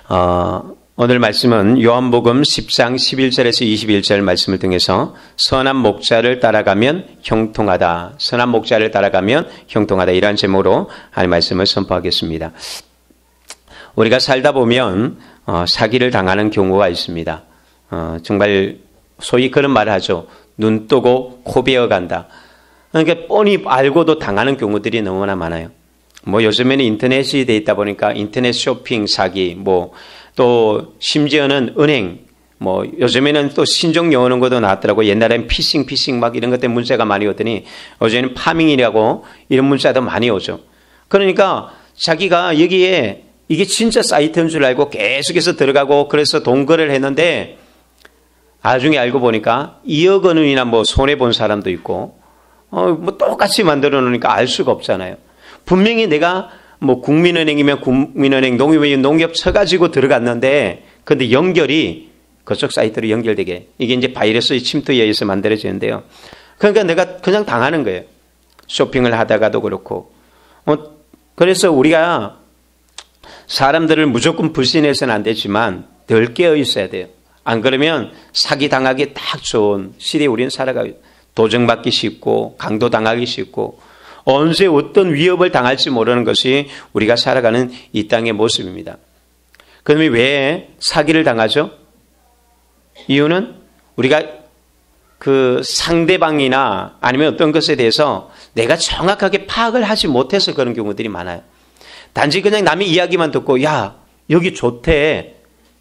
오늘 말씀은 요한복음 10장 11절에서 21절 말씀을 통해서 선한 목자를 따라가면 형통하다. 선한 목자를 따라가면 형통하다. 이러한 제목으로 하나님의 말씀을 선포하겠습니다. 우리가 살다 보면 사기를 당하는 경우가 있습니다. 정말 소위 그런 말을 하죠. 눈 뜨고 코 베어간다. 그러니까 뻔히 알고도 당하는 경우들이 너무나 많아요. 요즘에는 인터넷이 돼 있다 보니까 인터넷 쇼핑 사기, 또 심지어는 은행, 요즘에는 또 신종 영어 것도 나왔더라고. 옛날엔 피싱 막 이런 것 때문에 문자가 많이 오더니 요즘에는 파밍이라고 이런 문자도 많이 오죠. 그러니까 자기가 여기에 이게 진짜 사이트인 줄 알고 계속해서 들어가고 그래서 동거래를 했는데 나중에 알고 보니까 2억 원이나 손해본 사람도 있고 똑같이 만들어 놓으니까 알 수가 없잖아요. 분명히 내가 국민은행이면 국민은행, 농협이면 농협 쳐가지고 들어갔는데, 근데 연결이 그쪽 사이트로 연결되게. 이게 이제 바이러스의 침투에 의해서 만들어지는데요. 그러니까 내가 그냥 당하는 거예요. 쇼핑을 하다가도 그렇고. 그래서 우리가 사람들을 무조건 불신해서는 안 되지만 덜 깨어 있어야 돼요. 안 그러면 사기 당하기 딱 좋은 시대에 우리는 살아가요. 도정받기 쉽고, 강도 당하기 쉽고, 언제 어떤 위협을 당할지 모르는 것이 우리가 살아가는 이 땅의 모습입니다. 그러면 왜 사기를 당하죠? 이유는 우리가 그 상대방이나 아니면 어떤 것에 대해서 내가 정확하게 파악을 하지 못해서 그런 경우들이 많아요. 단지 그냥 남의 이야기만 듣고 야 여기 좋대,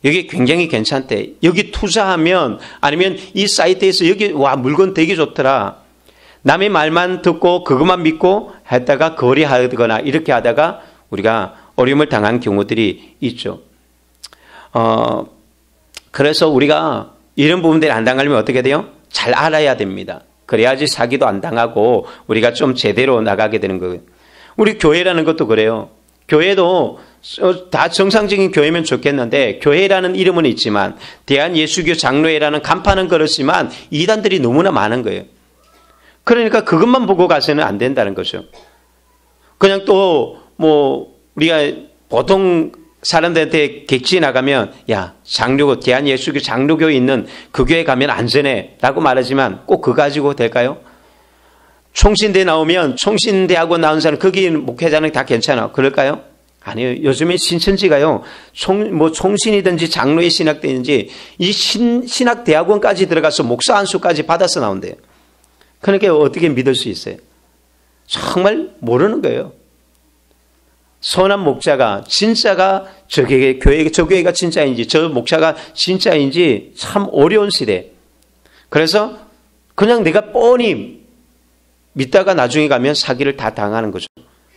여기 굉장히 괜찮대, 여기 투자하면 아니면 이 사이트에서 여기 와 물건 되게 좋더라. 남의 말만 듣고 그것만 믿고 했다가 거래하거나 이렇게 하다가 우리가 어려움을 당한 경우들이 있죠. 그래서 우리가 이런 부분들이 안 당하려면 어떻게 돼요? 잘 알아야 됩니다. 그래야지 사기도 안 당하고 우리가 좀 제대로 나가게 되는 거예요. 우리 교회라는 것도 그래요. 교회도 다 정상적인 교회면 좋겠는데 교회라는 이름은 있지만 대한예수교 장로회라는 간판은 그렇지만 이단들이 너무나 많은 거예요. 그러니까 그것만 보고 가서는 안 된다는 거죠. 그냥 또 우리가 보통 사람들한테 객지 나가면 야 장로교 대한예수교 장로교에 있는 그 교회 가면 안전해 라고 말하지만 꼭 그거 가지고 될까요? 총신대 나오면 총신대학원 나온 사람 거기 목회자는 다 괜찮아 그럴까요? 아니요. 요즘에 신천지가요 총신이든지 장로의 신학대든지 이 신학대학원까지 들어가서 목사 안수까지 받아서 나온대요. 그러니까 어떻게 믿을 수 있어요? 정말 모르는 거예요. 선한 목자가 진짜가 저 교회가 진짜인지 저 목자가 진짜인지 참 어려운 시대. 그래서 그냥 내가 뻔히 믿다가 나중에 가면 사기를 다 당하는 거죠.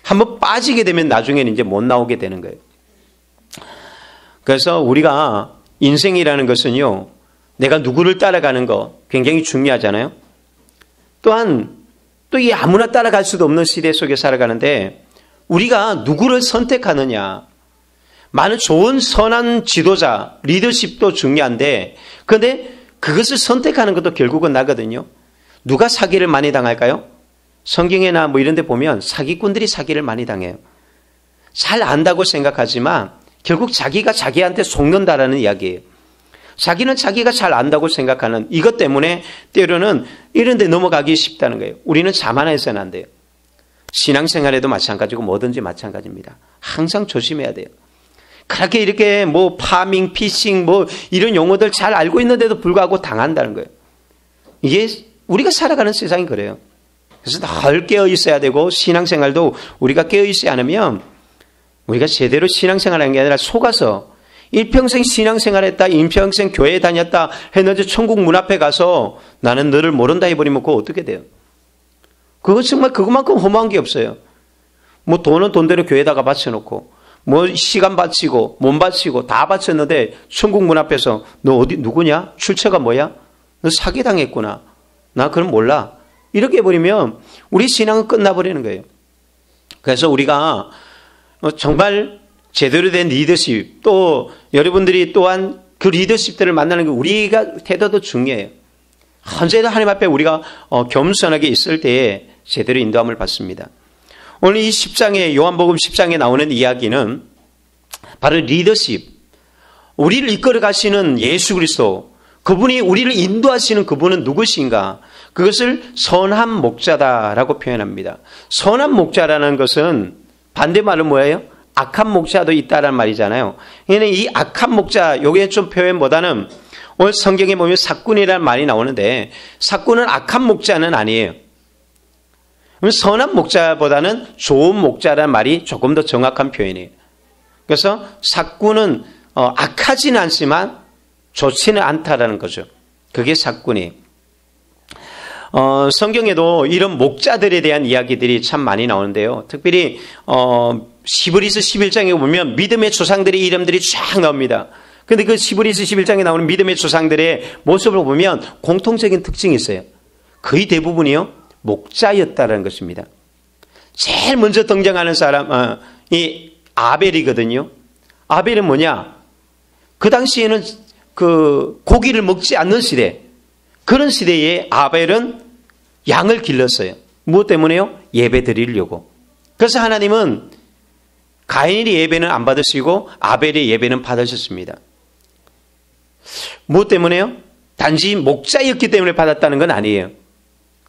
한번 빠지게 되면 나중에는 이제 못 나오게 되는 거예요. 그래서 우리가 인생이라는 것은요, 내가 누구를 따라가는 거 굉장히 중요하잖아요. 또한 또 이 아무나 따라갈 수도 없는 시대 속에 살아가는데 우리가 누구를 선택하느냐. 많은 좋은 선한 지도자, 리더십도 중요한데 그런데 그것을 선택하는 것도 결국은 나거든요. 누가 사기를 많이 당할까요? 성경에나 이런 데 보면 사기꾼들이 사기를 많이 당해요. 잘 안다고 생각하지만 결국 자기가 자기한테 속는다라는 이야기예요. 자기는 자기가 잘 안다고 생각하는 이것 때문에 때로는 이런 데 넘어가기 쉽다는 거예요. 우리는 자만해서는 안 돼요. 신앙생활에도 마찬가지고 뭐든지 마찬가지입니다. 항상 조심해야 돼요. 그렇게 이렇게 파밍, 피싱 이런 용어들 잘 알고 있는데도 불구하고 당한다는 거예요. 이게 우리가 살아가는 세상이 그래요. 그래서 늘 깨어 있어야 되고 신앙생활도 우리가 깨어 있지 않으면 우리가 제대로 신앙생활하는 게 아니라 속아서 일평생 신앙생활했다, 일평생 교회에 다녔다 했는데 천국 문 앞에 가서 나는 너를 모른다 해버리면 그거 어떻게 돼요? 그거 정말 그것만큼 허무한 게 없어요. 돈은 돈대로 교회에다가 바쳐놓고 시간 바치고 몸 바치고 다 바쳤는데 천국 문 앞에서 너 어디 누구냐? 출처가 뭐야? 너 사기당했구나. 나 그럼 몰라. 이렇게 해버리면 우리 신앙은 끝나버리는 거예요. 그래서 우리가 정말 제대로 된 리더십, 또 여러분들이 또한 그 리더십들을 만나는 게 우리가 태도도 중요해요. 언제나 하나님 앞에 우리가 겸손하게 있을 때에 제대로 인도함을 받습니다. 오늘 이 10장에 요한복음 10장에 나오는 이야기는 바로 리더십, 우리를 이끌어 가시는 예수 그리스도, 그분이 우리를 인도하시는 그분은 누구신가? 그것을 선한 목자다라고 표현합니다. 선한 목자라는 것은 반대말은 뭐예요? 악한 목자도 있다라는 말이잖아요. 그러니까 이 악한 목자, 요게 좀 표현보다는 오늘 성경에 보면 사꾼이라는 말이 나오는데 사꾼은 악한 목자는 아니에요. 선한 목자보다는 좋은 목자라는 말이 조금 더 정확한 표현이에요. 그래서 사꾼은 악하지는 않지만 좋지는 않다라는 거죠. 그게 사꾼이에요. 성경에도 이런 목자들에 대한 이야기들이 참 많이 나오는데요. 특별히 히브리서 11장에 보면 믿음의 조상들의 이름들이 쫙 나옵니다. 근데 그 히브리서 11장에 나오는 믿음의 조상들의 모습을 보면 공통적인 특징이 있어요. 거의 대부분이요, 목자였다라는 것입니다. 제일 먼저 등장하는 사람이 아벨이거든요. 아벨은 뭐냐? 그 당시에는 그 고기를 먹지 않는 시대, 그런 시대에 아벨은 양을 길렀어요. 무엇 때문에요? 예배 드리려고. 그래서 하나님은 가인의 예배는 안 받으시고 아벨의 예배는 받으셨습니다. 무엇 때문에요? 단지 목자였기 때문에 받았다는 건 아니에요.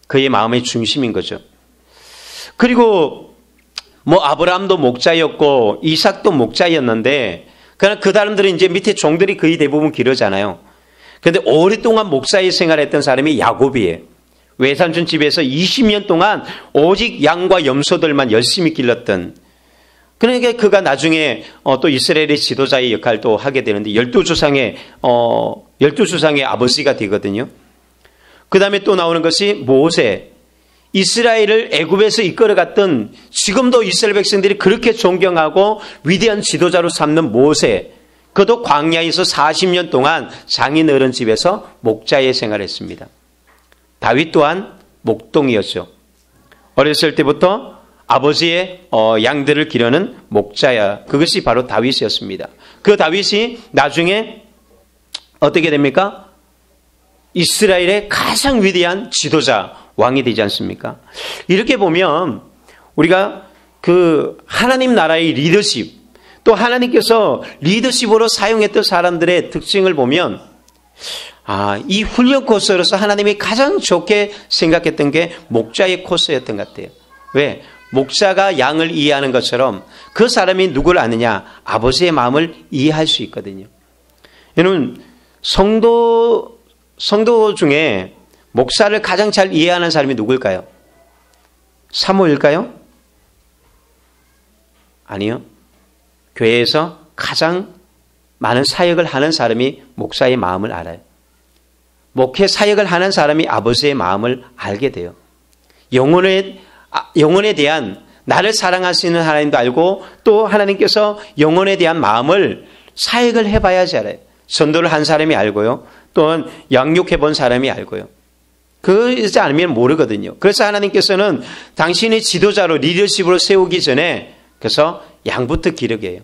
그의 마음의 중심인 거죠. 그리고 아브라함도 목자였고 이삭도 목자였는데, 그러나 그 사람들은 이제 밑에 종들이 거의 대부분 기르잖아요. 그런데 오랫동안 목사의 생활했던 사람이 야곱이에요. 외삼촌 집에서 20년 동안 오직 양과 염소들만 열심히 길렀던, 그러니까 그가 나중에 또 이스라엘의 지도자의 역할도 하게 되는데 12조상의 아버지가 되거든요. 그 다음에 또 나오는 것이 모세. 이스라엘을 애굽에서 이끌어갔던, 지금도 이스라엘 백성들이 그렇게 존경하고 위대한 지도자로 삼는 모세. 그도 광야에서 40년 동안 장인어른 집에서 목자의 생활했습니다. 다윗 또한 목동이었죠. 어렸을 때부터 아버지의 양들을 기르는 목자야. 그것이 바로 다윗이었습니다. 그 다윗이 나중에 어떻게 됩니까? 이스라엘의 가장 위대한 지도자, 왕이 되지 않습니까? 이렇게 보면 우리가 그 하나님 나라의 리더십, 또 하나님께서 리더십으로 사용했던 사람들의 특징을 보면, 이 훈련 코스로서 하나님이 가장 좋게 생각했던 게 목자의 코스였던 것 같아요. 왜? 목자가 양을 이해하는 것처럼 그 사람이 누구를 아느냐? 아버지의 마음을 이해할 수 있거든요. 여러분, 성도 중에 목사를 가장 잘 이해하는 사람이 누굴까요? 사무엘일까요? 아니요. 교회에서 가장 많은 사역을 하는 사람이 목사의 마음을 알아요. 목회 사역을 하는 사람이 아버지의 마음을 알게 돼요. 영혼에 대한, 나를 사랑하시는 하나님도 알고, 또 하나님께서 영혼에 대한 마음을 사역을 해봐야지 알아요. 전도를 한 사람이 알고요. 또는 양육해 본 사람이 알고요. 그러지 않으면 모르거든요. 그래서 하나님께서는 당신의 지도자로, 리더십으로 세우기 전에 그래서 양부터 기르게 해요.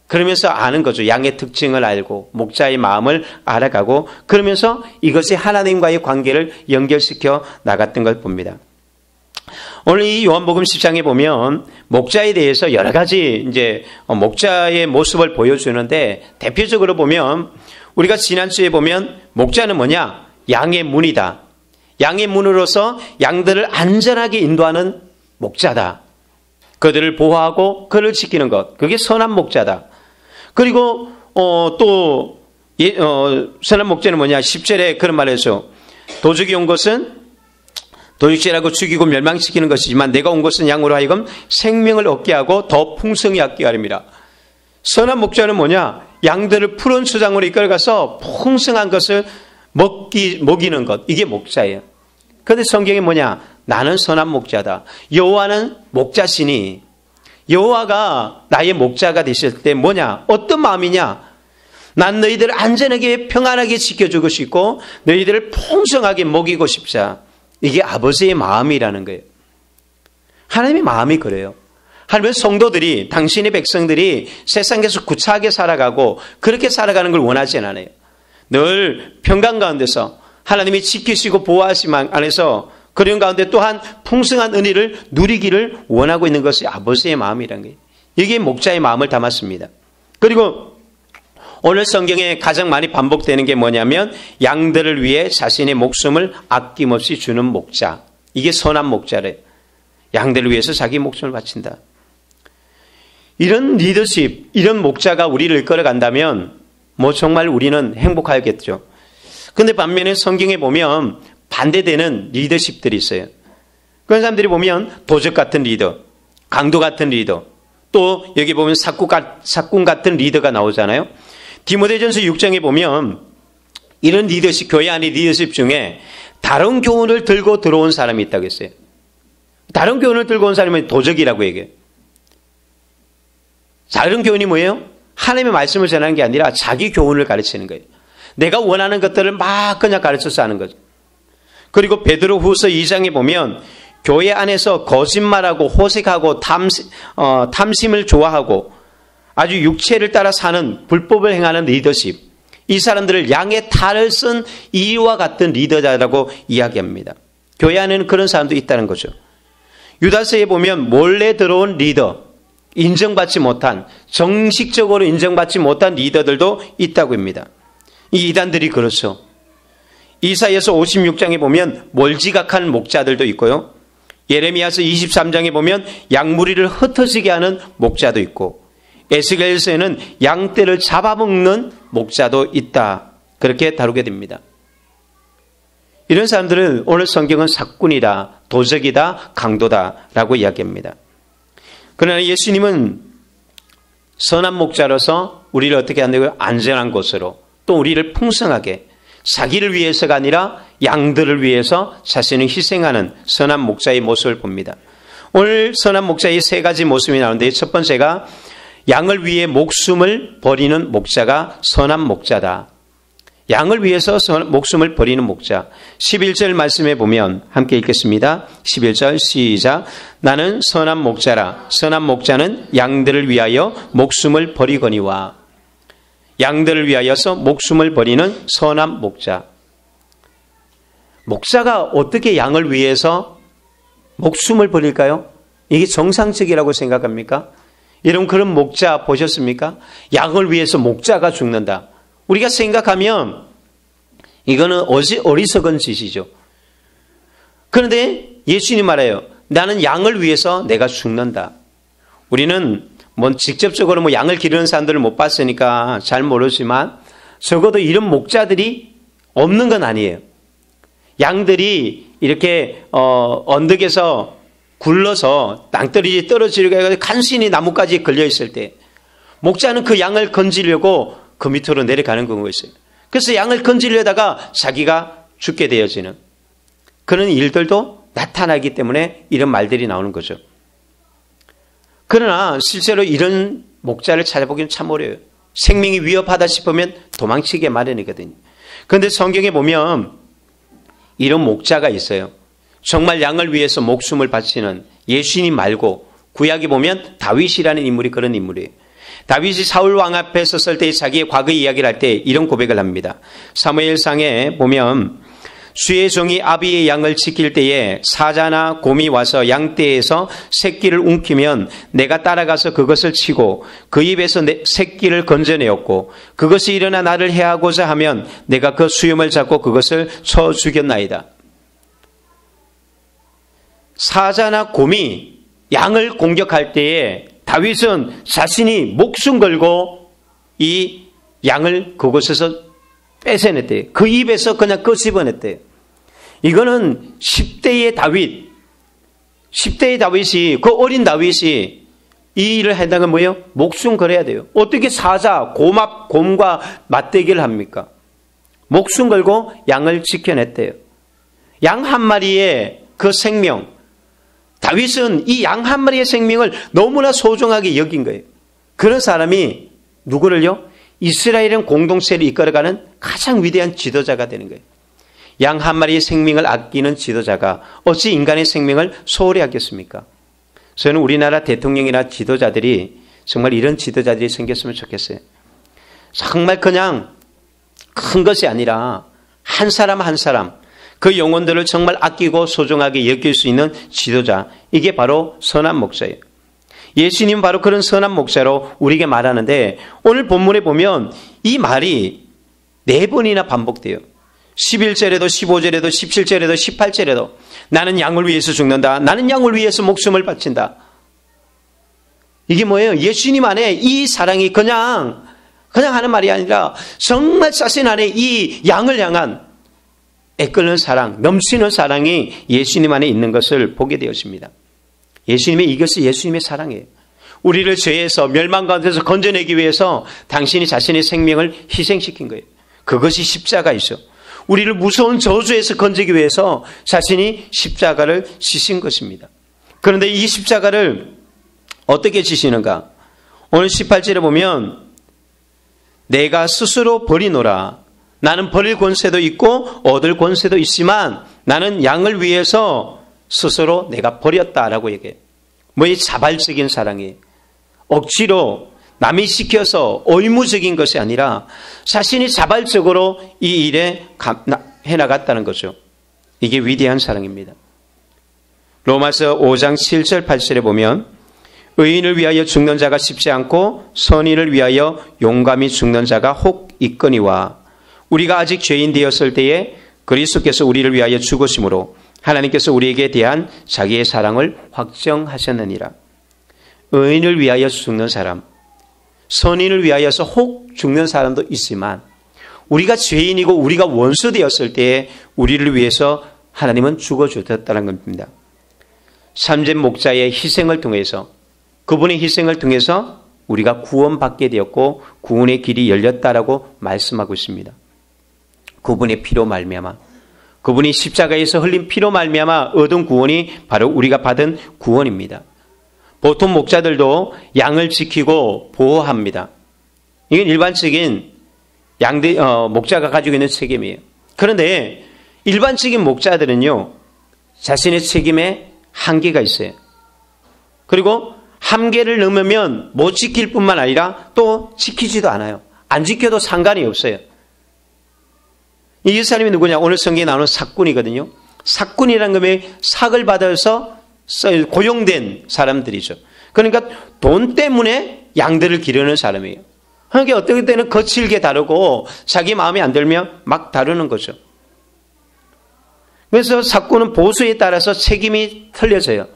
그러면서 아는 거죠. 양의 특징을 알고 목자의 마음을 알아가고, 그러면서 이것이 하나님과의 관계를 연결시켜 나갔던 걸 봅니다. 오늘 이 요한복음 10장에 보면 목자에 대해서 여러 가지 이제 목자의 모습을 보여주는데, 대표적으로 보면 우리가 지난주에 보면 목자는 뭐냐? 양의 문이다. 양의 문으로서 양들을 안전하게 인도하는 목자다. 그들을 보호하고 그를 지키는 것, 그게 선한 목자다. 그리고 선한 목자는 뭐냐? 10절에 그런 말을 했어요. 도적이 온 것은 도둑질하고 죽이고 멸망시키는 것이지만 내가 온 것은 양으로 하여금 생명을 얻게 하고 더 풍성히 얻게 하림이라. 선한 목자는 뭐냐? 양들을 푸른 수장으로 이끌어가서 풍성한 것을 먹이는 것, 이게 목자예요. 그런데 성경이 뭐냐? 나는 선한 목자다. 여호와는 목자시니, 여호와가 나의 목자가 되실 때 뭐냐? 어떤 마음이냐? 난 너희들을 안전하게 평안하게 지켜주고 싶고 너희들을 풍성하게 먹이고 싶자. 이게 아버지의 마음이라는 거예요. 하나님의 마음이 그래요. 하나님은 성도들이, 당신의 백성들이 세상에서 구차하게 살아가고 그렇게 살아가는 걸 원하지 않아요. 늘 평강 가운데서 하나님이 지키시고 보호하심 안에서 그런 가운데 또한 풍성한 은혜를 누리기를 원하고 있는 것이 아버지의 마음이라는 거예요. 이게 목자의 마음을 담았습니다. 그리고 오늘 성경에 가장 많이 반복되는 게 뭐냐면 양들을 위해 자신의 목숨을 아낌없이 주는 목자. 이게 선한 목자래. 양들을 위해서 자기 목숨을 바친다. 이런 리더십, 이런 목자가 우리를 이끌어간다면 뭐 정말 우리는 행복하겠죠. 근데 반면에 성경에 보면 반대되는 리더십들이 있어요. 그런 사람들이 보면 도적 같은 리더, 강도 같은 리더, 또 여기 보면 사꾼 같은 리더가 나오잖아요. 디모데전서 6장에 보면 이런 리더십, 교회 안의 리더십 중에 다른 교훈을 들고 들어온 사람이 있다고 했어요. 다른 교훈을 들고 온 사람은 도적이라고 얘기해요. 다른 교훈이 뭐예요? 하나님의 말씀을 전하는 게 아니라 자기 교훈을 가르치는 거예요. 내가 원하는 것들을 막 그냥 가르쳐서 하는 거죠. 그리고 베드로 후서 2장에 보면 교회 안에서 거짓말하고 호색하고 탐심을 좋아하고 아주 육체를 따라 사는 불법을 행하는 리더십, 이 사람들을 양의 탈을 쓴 이와 같은 리더자라고 이야기합니다. 교회 안에는 그런 사람도 있다는 거죠. 유다서에 보면 몰래 들어온 리더, 인정받지 못한, 정식적으로 인정받지 못한 리더들도 있다고 합니다. 이 이단들이 그렇죠. 이사야서 56장에 보면 몰지각한 목자들도 있고요. 예레미야서 23장에 보면 양무리를 흩어지게 하는 목자도 있고, 에스겔서에는 양떼를 잡아먹는 목자도 있다. 그렇게 다루게 됩니다. 이런 사람들은 오늘 성경은 사꾼이다, 도적이다, 강도다라고 이야기합니다. 그러나 예수님은 선한 목자로서 우리를 어떻게 한다고요? 안전한 곳으로, 또 우리를 풍성하게, 자기를 위해서가 아니라 양들을 위해서 자신을 희생하는 선한 목자의 모습을 봅니다. 오늘 선한 목자의 세 가지 모습이 나오는데, 첫 번째가 양을 위해 목숨을 버리는 목자가 선한 목자다. 양을 위해서 목숨을 버리는 목자. 11절 말씀에 보면 함께 읽겠습니다. 11절 시작. 나는 선한 목자라. 선한 목자는 양들을 위하여 목숨을 버리거니와. 양들을 위하여서 목숨을 버리는 선한 목자. 목자가 어떻게 양을 위해서 목숨을 버릴까요? 이게 정상적이라고 생각합니까? 여러분 그런 목자 보셨습니까? 양을 위해서 목자가 죽는다. 우리가 생각하면 이거는 어리석은 짓이죠. 그런데 예수님 말해요. 나는 양을 위해서 내가 죽는다. 우리는 직접적으로 양을 기르는 사람들을 못 봤으니까 잘 모르지만 적어도 이런 목자들이 없는 건 아니에요. 양들이 이렇게 언덕에서 굴러서 낭떠러지 떨어지려고 해서 간신히 나뭇가지에 걸려 있을 때 목자는 그 양을 건지려고 그 밑으로 내려가는 경우가 있어요. 그래서 양을 건지려다가 자기가 죽게 되어지는 그런 일들도 나타나기 때문에 이런 말들이 나오는 거죠. 그러나 실제로 이런 목자를 찾아보기는 참 어려워요. 생명이 위협하다 싶으면 도망치게 마련이거든요. 그런데 성경에 보면 이런 목자가 있어요. 정말 양을 위해서 목숨을 바치는 예수님 말고 구약에 보면 다윗이라는 인물이 그런 인물이에요. 다윗이 사울 왕 앞에 섰을 때 자기의 과거 이야기를 할 때 이런 고백을 합니다. 사무엘상에 보면 주의 종이 아비의 양을 지킬 때에 사자나 곰이 와서 양떼에서 새끼를 움키면 내가 따라가서 그것을 치고 그 입에서 새끼를 건져내었고 그것이 일어나 나를 해하고자 하면 내가 그 수염을 잡고 그것을 쳐 죽였나이다. 사자나 곰이 양을 공격할 때에 다윗은 자신이 목숨 걸고 이 양을 그곳에서 뺏어냈대요. 그 입에서 그냥 끄집어냈대요. 이거는 10대의 다윗이 그 어린 다윗이 이 일을 한다는 건 뭐예요? 목숨 걸어야 돼요. 어떻게 곰과 맞대기를 합니까? 목숨 걸고 양을 지켜냈대요. 양 한 마리의 그 생명, 다윗은 이 양 한 마리의 생명을 너무나 소중하게 여긴 거예요. 그런 사람이 누구를요? 이스라엘은 공동체를 이끌어가는 가장 위대한 지도자가 되는 거예요. 양 한 마리의 생명을 아끼는 지도자가 어찌 인간의 생명을 소홀히 하겠습니까? 저는 우리나라 대통령이나 지도자들이 정말 이런 지도자들이 생겼으면 좋겠어요. 정말 그냥 큰 것이 아니라 한 사람 한 사람 그 영혼들을 정말 아끼고 소중하게 여길 수 있는 지도자, 이게 바로 선한 목자예요. 예수님은 바로 그런 선한 목자로 우리에게 말하는데 오늘 본문에 보면 이 말이 4번이나 반복돼요. 11절에도 15절에도 17절에도 18절에도 나는 양을 위해서 죽는다. 나는 양을 위해서 목숨을 바친다. 이게 뭐예요? 예수님 안에 이 사랑이 그냥 하는 말이 아니라 정말 자신 안에 이 양을 향한 애끓는 사랑, 넘치는 사랑이 예수님 안에 있는 것을 보게 되었습니다. 이것이 예수님의 사랑이에요. 우리를 죄에서 멸망 가운데서 건져내기 위해서 당신이 자신의 생명을 희생시킨 거예요. 그것이 십자가이죠. 우리를 무서운 저주에서 건지기 위해서 자신이 십자가를 지신 것입니다. 그런데 이 십자가를 어떻게 지시는가? 오늘 18절에 보면 내가 스스로 버리노라. 나는 버릴 권세도 있고 얻을 권세도 있지만 나는 양을 위해서 스스로 내가 버렸다라고 얘기해요. 이 자발적인 사랑이 억지로 남이 시켜서 의무적인 것이 아니라 자신이 자발적으로 이 일에 해나갔다는 거죠. 이게 위대한 사랑입니다. 로마서 5장 7절 8절에 보면 의인을 위하여 죽는 자가 쉽지 않고 선인을 위하여 용감히 죽는 자가 혹 있거니와 우리가 아직 죄인 되었을 때에 그리스도께서 우리를 위하여 죽으심으로 하나님께서 우리에게 대한 자기의 사랑을 확정하셨느니라. 의인을 위하여 죽는 사람, 선인을 위하여서 혹 죽는 사람도 있지만 우리가 죄인이고 우리가 원수 되었을 때에 우리를 위해서 하나님은 죽어주셨다는 겁니다. 참된 목자의 희생을 통해서 그분의 희생을 통해서 우리가 구원받게 되었고 구원의 길이 열렸다라고 말씀하고 있습니다. 그분의 피로 말미암아 그분이 십자가에서 흘린 피로 말미암아 얻은 구원이 바로 우리가 받은 구원입니다. 보통 목자들도 양을 지키고 보호합니다. 이건 일반적인 목자가 가지고 있는 책임이에요. 그런데 일반적인 목자들은요, 자신의 책임에 한계가 있어요. 그리고 한계를 넘으면 못 지킬 뿐만 아니라 또 지키지도 않아요. 안 지켜도 상관이 없어요. 이 사람이 누구냐? 오늘 성경에 나오는 사꾼이거든요. 사꾼이라는 것은 삭을 받아서 고용된 사람들이죠. 그러니까 돈 때문에 양들을 기르는 사람이에요. 그러니까 어떨 때는 거칠게 다루고 자기 마음에 안 들면 막 다루는 거죠. 그래서 사꾼은 보수에 따라서 책임이 틀려져요.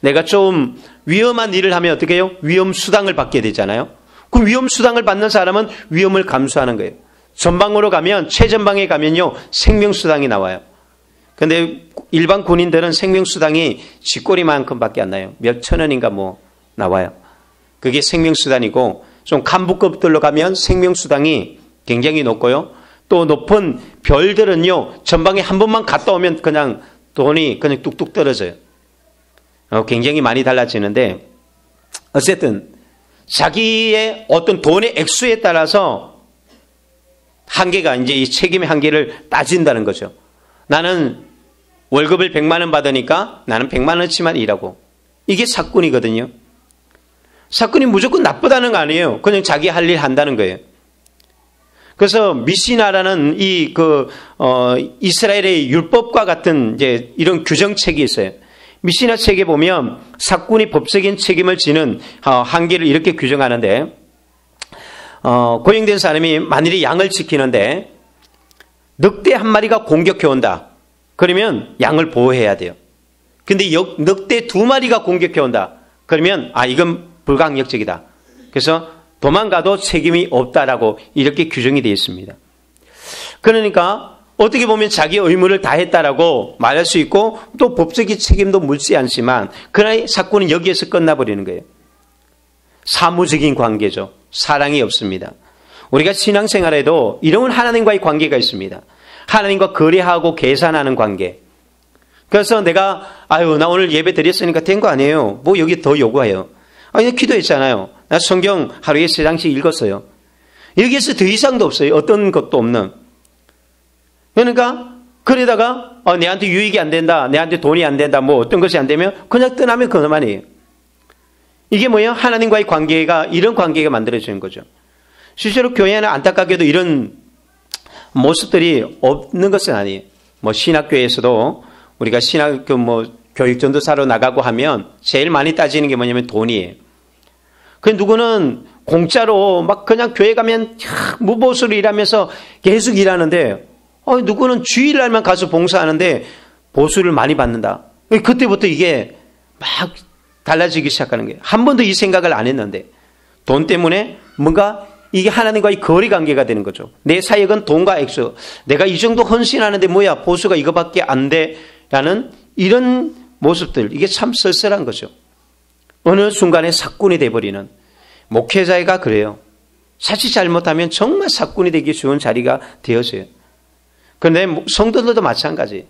내가 좀 위험한 일을 하면 어떻게 해요? 위험수당을 받게 되잖아요. 그 위험수당을 받는 사람은 위험을 감수하는 거예요. 전방으로 가면, 최전방에 가면요, 생명수당이 나와요. 근데 일반 군인들은 생명수당이 쥐꼬리만큼밖에 안 나요. 몇 천 원인가 나와요. 그게 생명수당이고, 좀 간부급들로 가면 생명수당이 굉장히 높고요. 또 높은 별들은요, 전방에 한 번만 갔다 오면 그냥 돈이 그냥 뚝뚝 떨어져요. 굉장히 많이 달라지는데, 어쨌든 자기의 어떤 돈의 액수에 따라서 한계가 이제 이 책임의 한계를 따진다는 거죠. 나는 월급을 100만 원 받으니까 나는 100만 원치만 일하고. 이게 사꾼이거든요. 사꾼이 무조건 나쁘다는 거 아니에요. 그냥 자기 할 일 한다는 거예요. 그래서 미시나라는 이스라엘의 율법과 같은 이제 이런 규정책이 있어요. 미시나 책에 보면 사꾼이 법적인 책임을 지는 한계를 이렇게 규정하는데, 고용된 사람이 만일에 양을 지키는데 늑대 한 마리가 공격해 온다. 그러면 양을 보호해야 돼요. 근데 늑대 2마리가 공격해 온다. 그러면 이건 불강력적이다. 그래서 도망가도 책임이 없다라고 이렇게 규정이 되어 있습니다. 그러니까 어떻게 보면 자기 의무를 다했다라고 말할 수 있고 또 법적인 책임도 묻지 않지만 그러나 사건은 여기에서 끝나버리는 거예요. 사무적인 관계죠. 사랑이 없습니다. 우리가 신앙생활에도 이런 하나님과의 관계가 있습니다. 하나님과 거래하고 계산하는 관계. 그래서 내가 나 오늘 예배 드렸으니까 된 거 아니에요. 여기 더 요구해요. 기도했잖아요. 나 성경 하루에 3장씩 읽었어요. 여기에서 더 이상도 없어요. 어떤 것도 없는. 그러니까 그러다가 내한테 유익이 안 된다. 내한테 돈이 안 된다. 어떤 것이 안 되면 그냥 떠나면 그만이에요. 이게 뭐예요? 하나님과의 관계가 이런 관계가 만들어지는 거죠. 실제로 교회는 안타깝게도 이런 모습들이 없는 것은 아니에요. 신학교에서도 우리가 교육 전도사로 나가고 하면 제일 많이 따지는 게 뭐냐면 돈이에요. 그 누구는 공짜로 막 그냥 교회 가면 무보수로 일하면서 계속 일하는데 누구는 주일날만 가서 봉사하는데 보수를 많이 받는다. 그때부터 이게 막 달라지기 시작하는 거예요. 한 번도 이 생각을 안 했는데 돈 때문에 뭔가 이게 하나님과의 거리 관계가 되는 거죠. 내 사역은 돈과 액수. 내가 이 정도 헌신하는데 뭐야 보수가 이거밖에 안 돼 라는 이런 모습들, 이게 참 쓸쓸한 거죠. 어느 순간에 사꾼이 돼버리는 목회자가 그래요. 사실 잘못하면 정말 사꾼이 되기 쉬운 자리가 되어져요. 그런데 성도들도 마찬가지.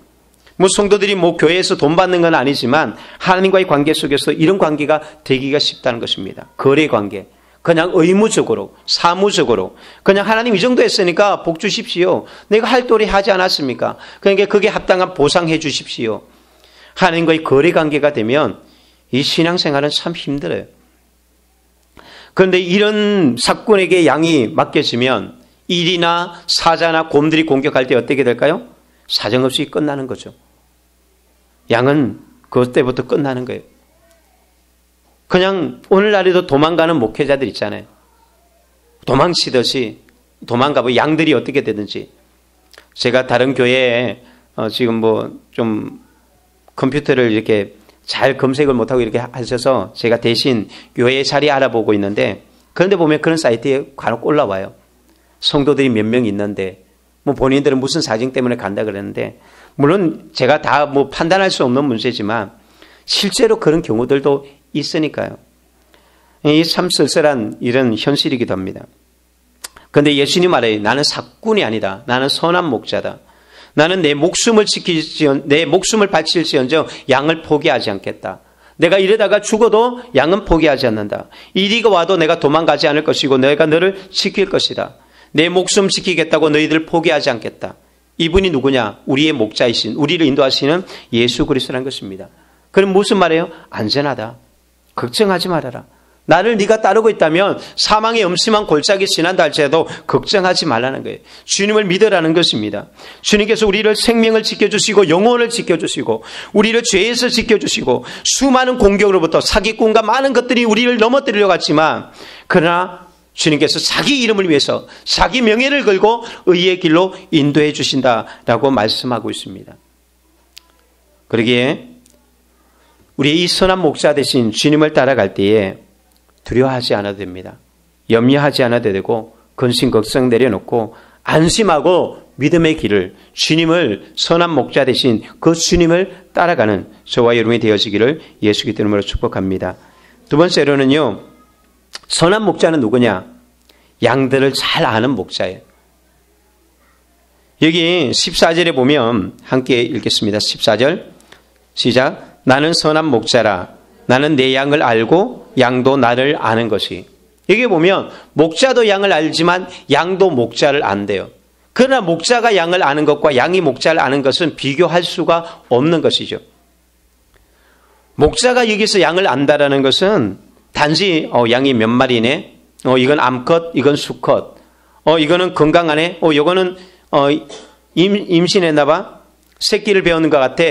성도들이 교회에서 돈 받는 건 아니지만 하나님과의 관계 속에서 이런 관계가 되기가 쉽다는 것입니다. 거래 관계. 그냥 의무적으로, 사무적으로. 그냥 하나님 이 정도 했으니까 복 주십시오. 내가 할 도리 하지 않았습니까? 그러니까 그게 합당한 보상해 주십시오. 하나님과의 거래 관계가 되면 이 신앙생활은 참 힘들어요. 그런데 이런 사꾼에게 양이 맡겨지면 일이나 사자나 곰들이 공격할 때 어떻게 될까요? 사정없이 끝나는 거죠. 양은 그때부터 끝나는 거예요. 그냥 오늘날에도 도망가는 목회자들 있잖아요. 도망치듯이 도망가고 양들이 어떻게 되든지. 제가 다른 교회에 지금 좀 컴퓨터를 이렇게 잘 검색을 못하고 이렇게 하셔서 제가 대신 교회 자리 알아보고 있는데 그런데 보면 그런 사이트에 간혹 올라와요. 성도들이 몇 명 있는데 본인들은 무슨 사정 때문에 간다 그랬는데 물론 제가 다 판단할 수 없는 문제지만 실제로 그런 경우들도 있으니까요. 이 참 쓸쓸한 이런 현실이기도 합니다. 그런데 예수님 말해요. 나는 사꾼이 아니다. 나는 선한 목자다. 나는 내 목숨을 바칠지언정 양을 포기하지 않겠다. 내가 이러다가 죽어도 양은 포기하지 않는다. 이리가 와도 내가 도망가지 않을 것이고 내가 너를 지킬 것이다. 내 목숨 지키겠다고 너희들 포기하지 않겠다. 이분이 누구냐? 우리의 목자이신, 우리를 인도하시는 예수 그리스도라는 것입니다. 그럼 무슨 말이에요? 안전하다. 걱정하지 말아라. 나를 네가 따르고 있다면 사망의 엄심한 골짜기 지난다 할지라도 걱정하지 말라는 거예요. 주님을 믿으라는 것입니다. 주님께서 우리를 생명을 지켜주시고 영혼을 지켜주시고 우리를 죄에서 지켜주시고 수많은 공격으로부터 사기꾼과 많은 것들이 우리를 넘어뜨리려고 했지만 그러나 주님께서 자기 이름을 위해서 자기 명예를 걸고 의의 길로 인도해 주신다라고 말씀하고 있습니다. 그러기에 우리 이 선한 목자 대신 주님을 따라갈 때에 두려워하지 않아도 됩니다. 염려하지 않아도 되고 근심 걱정 내려놓고 안심하고 믿음의 길을 주님을 선한 목자 대신 그 주님을 따라가는 저와 여러분이 되어지기를 예수 그리스도 이름으로 축복합니다. 두 번째로는요. 선한 목자는 누구냐? 양들을 잘 아는 목자예요. 여기 14절에 보면 함께 읽겠습니다. 14절 시작. 나는 선한 목자라. 나는 내 양을 알고 양도 나를 아는 것이. 여기 보면 목자도 양을 알지만 양도 목자를 안대요. 그러나 목자가 양을 아는 것과 양이 목자를 아는 것은 비교할 수가 없는 것이죠. 목자가 여기서 양을 안다라는 것은 단지 양이 몇 마리네, 이건 암컷, 이건 수컷, 이거는 건강하네, 이거는 임신했나 봐, 새끼를 배우는 것 같아,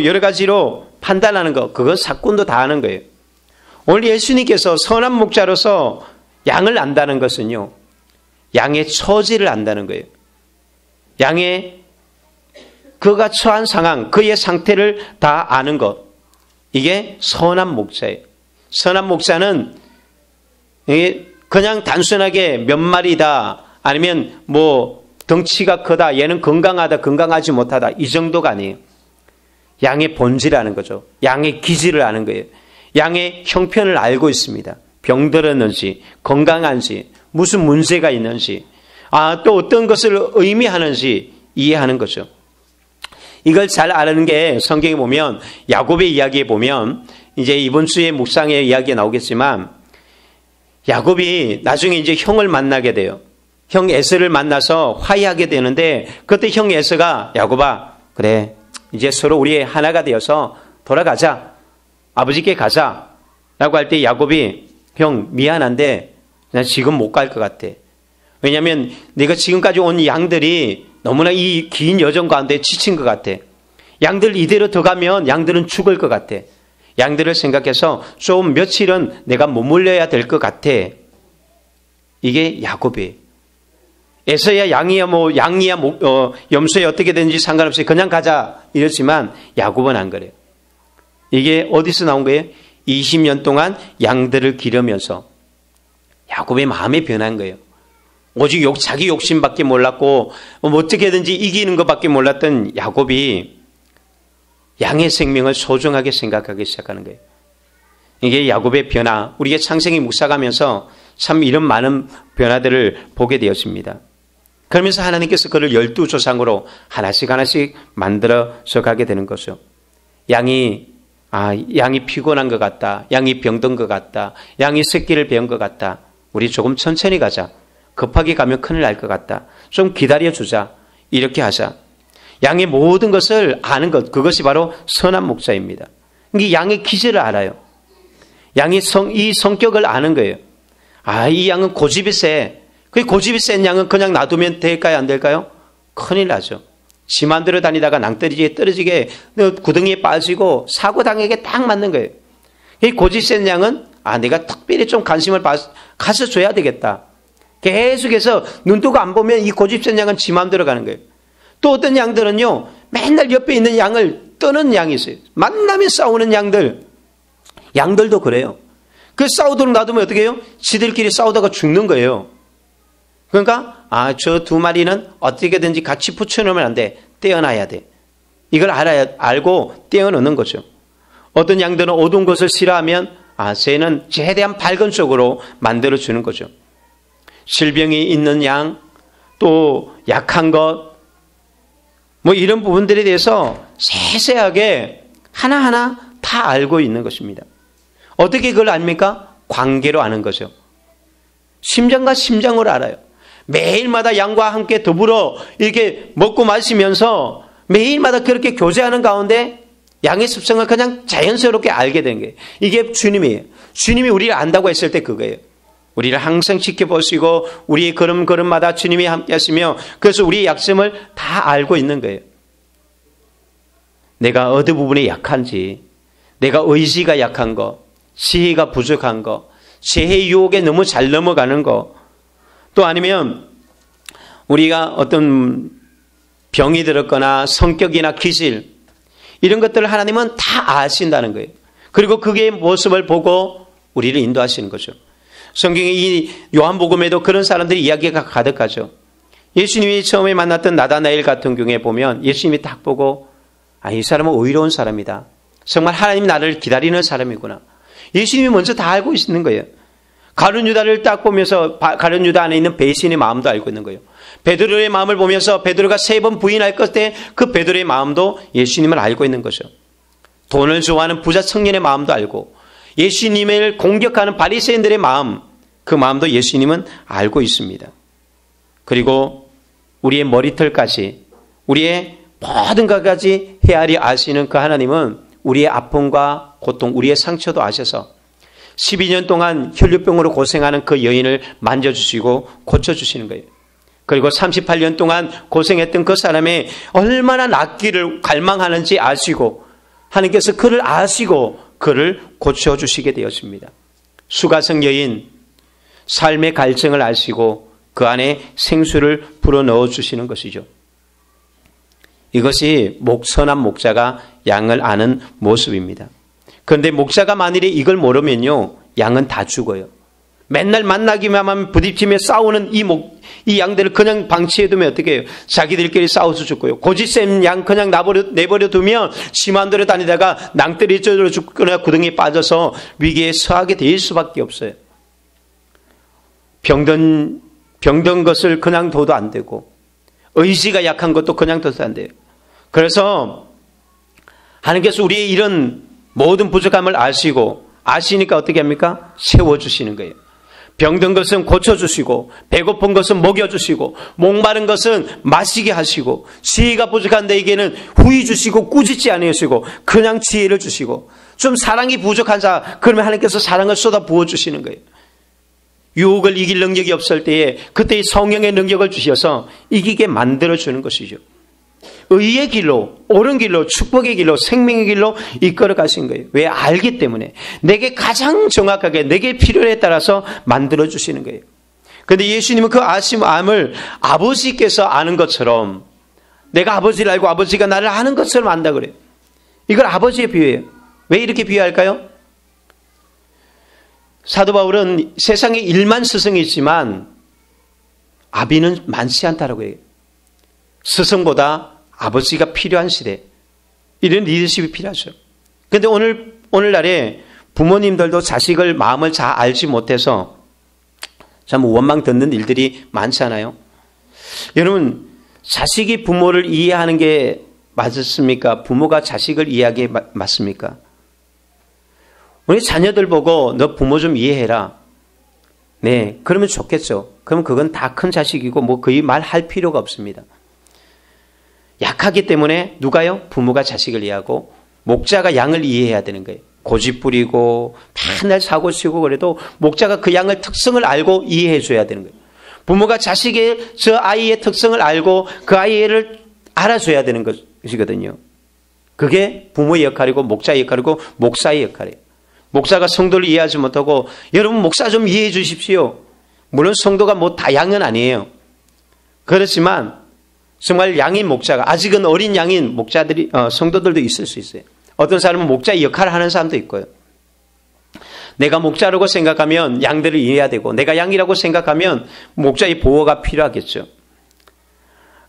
여러 가지로 판단하는 거, 그건 사꾼도 다 하는 거예요. 오늘 예수님께서 선한 목자로서 양을 안다는 것은요, 양의 처지를 안다는 거예요. 양의 그가 처한 상황, 그의 상태를 다 아는 것, 이게 선한 목자예요. 선한 목자는 그냥 단순하게 몇 마리다, 아니면 덩치가 크다, 얘는 건강하다, 건강하지 못하다, 이 정도가 아니에요. 양의 본질을 아는 거죠. 양의 기질을 아는 거예요. 양의 형편을 알고 있습니다. 병들었는지, 건강한지, 무슨 문제가 있는지, 또 어떤 것을 의미하는지 이해하는 거죠. 이걸 잘 아는 게 성경에 보면, 야곱의 이야기에 보면, 이제 이번 주에 묵상의 이야기가 나오겠지만, 야곱이 나중에 이제 형을 만나게 돼요. 형 에서를 만나서 화해하게 되는데, 그때 형 에서가, 야곱아, 그래, 이제 서로 우리 하나가 되어서 돌아가자. 아버지께 가자. 라고 할 때 야곱이, 형, 미안한데, 나 지금 못 갈 것 같아. 왜냐하면 내가 지금까지 온 양들이 너무나 이 긴 여정 가운데 지친 것 같아. 양들 이대로 더 가면 양들은 죽을 것 같아. 양들을 생각해서 좀 며칠은 내가 머물러야 될 것 같아. 이게 야곱이에요. 에서야 양이야 염소야 어떻게든지 상관없이 그냥 가자 이랬지만 야곱은 안 그래요. 이게 어디서 나온 거예요? 20년 동안 양들을 기르면서 야곱의 마음이 변한 거예요. 오직 자기 욕심밖에 몰랐고 어떻게든지 이기는 것밖에 몰랐던 야곱이 양의 생명을 소중하게 생각하기 시작하는 거예요. 이게 야곱의 변화, 우리가 창세기 묵상하면서 참 이런 많은 변화들을 보게 되었습니다. 그러면서 하나님께서 그를 12조상으로 하나씩 만들어서 가게 되는 거죠. 양이 피곤한 것 같다. 양이 병든 것 같다. 양이 새끼를 베은 것 같다. 우리 조금 천천히 가자. 급하게 가면 큰일 날 것 같다. 좀 기다려주자. 이렇게 하자. 양의 모든 것을 아는 것, 그것이 바로 선한 목자입니다. 이게 양의 기질을 알아요. 양의 이 성격을 아는 거예요. 이 양은 고집이 세. 그 고집이 센 양은 그냥 놔두면 될까요? 안 될까요? 큰일 나죠. 지 맘대로 다니다가 낭떠러지에 떨어지게 구덩이에 빠지고 사고 당하게 딱 맞는 거예요. 이 고집 센 양은 내가 특별히 좀 관심을 가서 줘야 되겠다. 계속해서 눈 뜨고 안 보면 이 고집 센 양은 지 맘대로 가는 거예요. 또 어떤 양들은요, 맨날 옆에 있는 양을 떠는 양이 있어요. 만나면 싸우는 양들도 그래요. 그 싸우도록 놔두면 어떻게 해요? 지들끼리 싸우다가 죽는 거예요. 그러니까 저 두 마리는 어떻게든지 같이 붙여놓으면 안 돼. 떼어놔야 돼. 이걸 알고 떼어놓는 거죠. 어떤 양들은 어두운 것을 싫어하면 쟤는 최대한 밝은 쪽으로 만들어주는 거죠. 질병이 있는 양, 또 약한 것, 이런 부분들에 대해서 세세하게 하나하나 다 알고 있는 것입니다. 어떻게 그걸 압니까? 관계로 아는 거죠. 심장과 심장으로 알아요. 매일마다 양과 함께 더불어 이렇게 먹고 마시면서 매일마다 그렇게 교제하는 가운데 양의 습성을 그냥 자연스럽게 알게 된 거예요. 이게 주님이에요. 주님이 우리를 안다고 했을 때 그거예요. 우리를 항상 지켜보시고 우리의 걸음걸음마다 주님이 함께 하시며 그래서 우리의 약점을 다 알고 있는 거예요. 내가 어느 부분에 약한지, 내가 의지가 약한 거, 지혜가 부족한 거, 죄의 유혹에 너무 잘 넘어가는 거, 또 아니면 우리가 어떤 병이 들었거나 성격이나 기질 이런 것들을 하나님은 다 아신다는 거예요. 그리고 그의 모습을 보고 우리를 인도하시는 거죠. 성경의 이 요한복음에도 그런 사람들의 이야기가 가득하죠. 예수님이 처음에 만났던 나다나엘 같은 경우에 보면 예수님이 딱 보고 이 사람은 의로운 사람이다. 정말 하나님 나를 기다리는 사람이구나. 예수님이 먼저 다 알고 있는 거예요. 가룟 유다를 딱 보면서 가룟 유다 안에 있는 배신의 마음도 알고 있는 거예요. 베드로의 마음을 보면서 베드로가 3번 부인할 것에 그 베드로의 마음도 예수님을 알고 있는 거죠. 돈을 좋아하는 부자 청년의 마음도 알고 예수님을 공격하는 바리새인들의 마음, 그 마음도 예수님은 알고 있습니다. 그리고 우리의 머리털까지 우리의 모든 것까지 헤아리 아시는 그 하나님은 우리의 아픔과 고통, 우리의 상처도 아셔서 12년 동안 혈류병으로 고생하는 그 여인을 만져주시고 고쳐주시는 거예요. 그리고 38년 동안 고생했던 그 사람이 얼마나 낫기를 갈망하는지 아시고 하나님께서 그를 아시고 그를 고쳐주시게 되었습니다. 수가성 여인, 삶의 갈증을 아시고 그 안에 생수를 불어넣어 주시는 것이죠. 이것이 선한 목자가 양을 아는 모습입니다. 그런데 목자가 만일에 이걸 모르면요, 양은 다 죽어요. 맨날 만나기만 하면 부딪히며 싸우는 이 양들을 그냥 방치해두면 어떻게 해요? 자기들끼리 싸워서 죽고요. 고집센 양 그냥 내버려 두면 심한대로 다니다가 낭떠러지 쪄 죽거나 구덩이에 빠져서 위기에 처하게 될 수밖에 없어요. 병든 것을 그냥 둬도 안 되고 의지가 약한 것도 그냥 둬도 안 돼요. 그래서 하나님께서 우리의 이런 모든 부족함을 아시니까 어떻게 합니까? 세워주시는 거예요. 병든 것은 고쳐주시고 배고픈 것은 먹여주시고 목마른 것은 마시게 하시고 지혜가 부족한 데에게는 후히 주시고 꾸짖지 아니하시고 그냥 지혜를 주시고 좀 사랑이 부족한 자 그러면 하나님께서 사랑을 쏟아 부어주시는 거예요. 유혹을 이길 능력이 없을 때에 그때의 성령의 능력을 주셔서 이기게 만들어주는 것이죠. 의의 길로, 옳은 길로, 축복의 길로, 생명의 길로 이끌어 가신 거예요. 왜? 알기 때문에. 내게 가장 정확하게 내게 필요에 따라서 만들어 주시는 거예요. 그런데 예수님은 그 아심을 아버지께서 아는 것처럼, 내가 아버지를 알고 아버지가 나를 아는 것처럼 안다 그래요. 이걸 아버지의 비유예요. 왜 이렇게 비유할까요? 사도 바울은 세상에 1만 스승이 있지만 아비는 많지 않다라고 해요. 스승보다 아버지가 필요한 시대. 이런 리더십이 필요하죠. 그런데 오늘날에 부모님들도 자식을 마음을 잘 알지 못해서 참 원망 듣는 일들이 많잖아요. 여러분, 자식이 부모를 이해하는 게 맞습니까? 부모가 자식을 이해하는 게 맞습니까? 우리 자녀들 보고 너 부모 좀 이해해라. 네, 그러면 좋겠죠. 그럼 그건 다 큰 자식이고 뭐 거의 말할 필요가 없습니다. 약하기 때문에 누가요? 부모가 자식을 이해하고 목자가 양을 이해해야 되는 거예요. 고집 부리고 맨날 사고 치고 그래도 목자가 그 양의 특성을 알고 이해해 줘야 되는 거예요. 부모가 자식의 저 아이의 특성을 알고 그 아이를 알아줘야 되는 것이거든요. 그게 부모의 역할이고 목자의 역할이고 목사의 역할이에요. 목사가 성도를 이해하지 못하고 여러분 목사 좀 이해해 주십시오. 물론 성도가 뭐 다양은 아니에요. 그렇지만 정말 양인 목자가, 아직은 어린 양인 목자들이, 성도들도 있을 수 있어요. 어떤 사람은 목자의 역할을 하는 사람도 있고요. 내가 목자라고 생각하면 양들을 이해해야 되고, 내가 양이라고 생각하면 목자의 보호가 필요하겠죠.